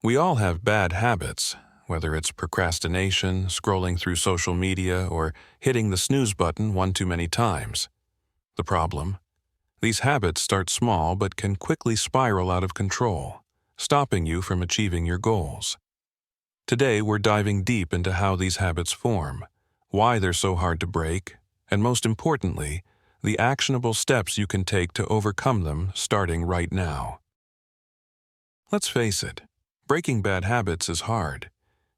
We all have bad habits, whether it's procrastination, scrolling through social media, or hitting the snooze button one too many times. The problem? These habits start small but can quickly spiral out of control, stopping you from achieving your goals. Today, we're diving deep into how these habits form, why they're so hard to break, and most importantly, the actionable steps you can take to overcome them starting right now. Let's face it, breaking bad habits is hard.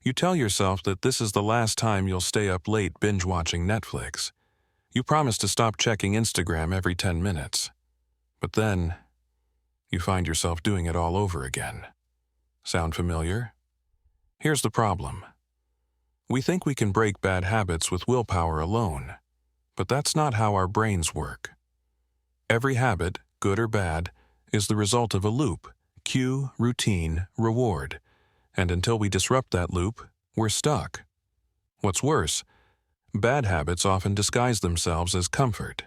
You tell yourself that this is the last time you'll stay up late binge-watching Netflix. You promise to stop checking Instagram every 10 minutes. But then, you find yourself doing it all over again. Sound familiar? Here's the problem. We think we can break bad habits with willpower alone, but that's not how our brains work. Every habit, good or bad, is the result of a loop: cue, routine, reward. And until we disrupt that loop, we're stuck. What's worse, bad habits often disguise themselves as comfort.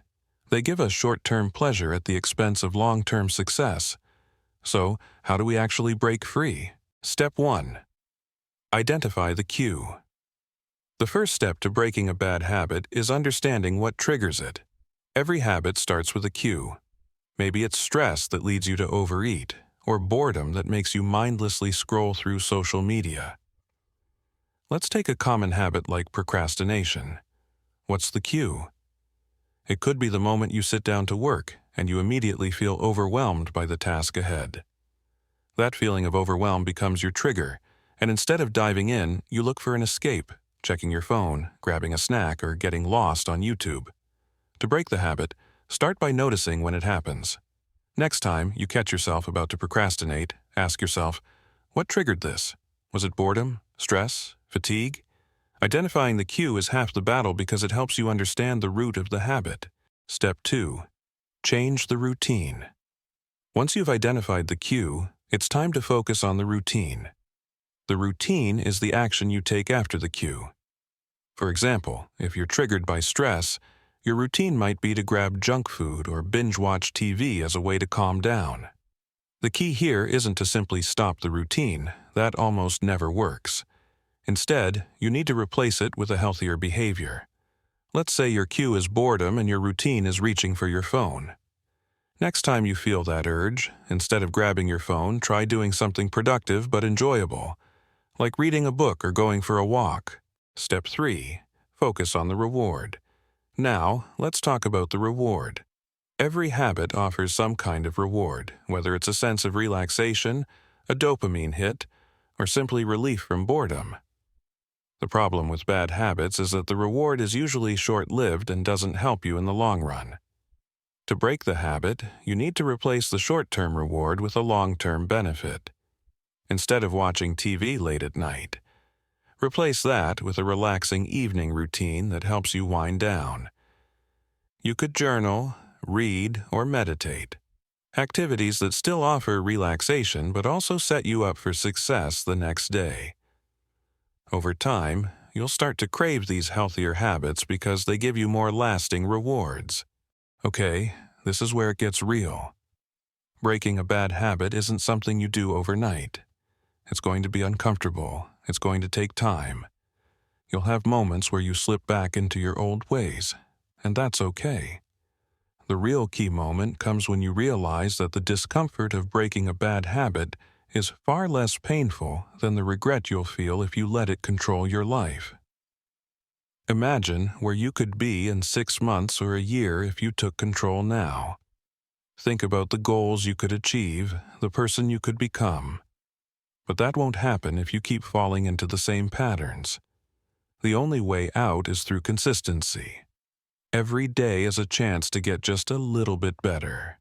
They give us short-term pleasure at the expense of long-term success. So, how do we actually break free? Step 1. Identify the cue. The first step to breaking a bad habit is understanding what triggers it. Every habit starts with a cue. Maybe it's stress that leads you to overeat, or boredom that makes you mindlessly scroll through social media. Let's take a common habit like procrastination. What's the cue? It could be the moment you sit down to work and you immediately feel overwhelmed by the task ahead. That feeling of overwhelm becomes your trigger, and instead of diving in, you look for an escape, checking your phone, grabbing a snack, or getting lost on YouTube. To break the habit, start by noticing when it happens. Next time you catch yourself about to procrastinate, ask yourself, what triggered this? Was it boredom, stress, fatigue? Identifying the cue is half the battle because it helps you understand the root of the habit. Step 2. Change the routine. Once you've identified the cue, it's time to focus on the routine. The routine is the action you take after the cue. For example, if you're triggered by stress, your routine might be to grab junk food or binge-watch TV as a way to calm down. The key here isn't to simply stop the routine. That almost never works. Instead, you need to replace it with a healthier behavior. Let's say your cue is boredom and your routine is reaching for your phone. Next time you feel that urge, instead of grabbing your phone, try doing something productive but enjoyable, like reading a book or going for a walk. Step 3. Focus on the reward. Now, let's talk about the reward. Every habit offers some kind of reward, whether it's a sense of relaxation, a dopamine hit, or simply relief from boredom. The problem with bad habits is that the reward is usually short-lived and doesn't help you in the long run. To break the habit, you need to replace the short-term reward with a long-term benefit. Instead of watching TV late at night, replace that with a relaxing evening routine that helps you wind down. You could journal, read, or meditate. Activities that still offer relaxation but also set you up for success the next day. Over time, you'll start to crave these healthier habits because they give you more lasting rewards. Okay, this is where it gets real. Breaking a bad habit isn't something you do overnight. It's going to be uncomfortable. It's going to take time. You'll have moments where you slip back into your old ways, and that's okay. The real key moment comes when you realize that the discomfort of breaking a bad habit is far less painful than the regret you'll feel if you let it control your life. Imagine where you could be in 6 months or a year if you took control now. Think about the goals you could achieve, the person you could become. But that won't happen if you keep falling into the same patterns. The only way out is through consistency. Every day is a chance to get just a little bit better.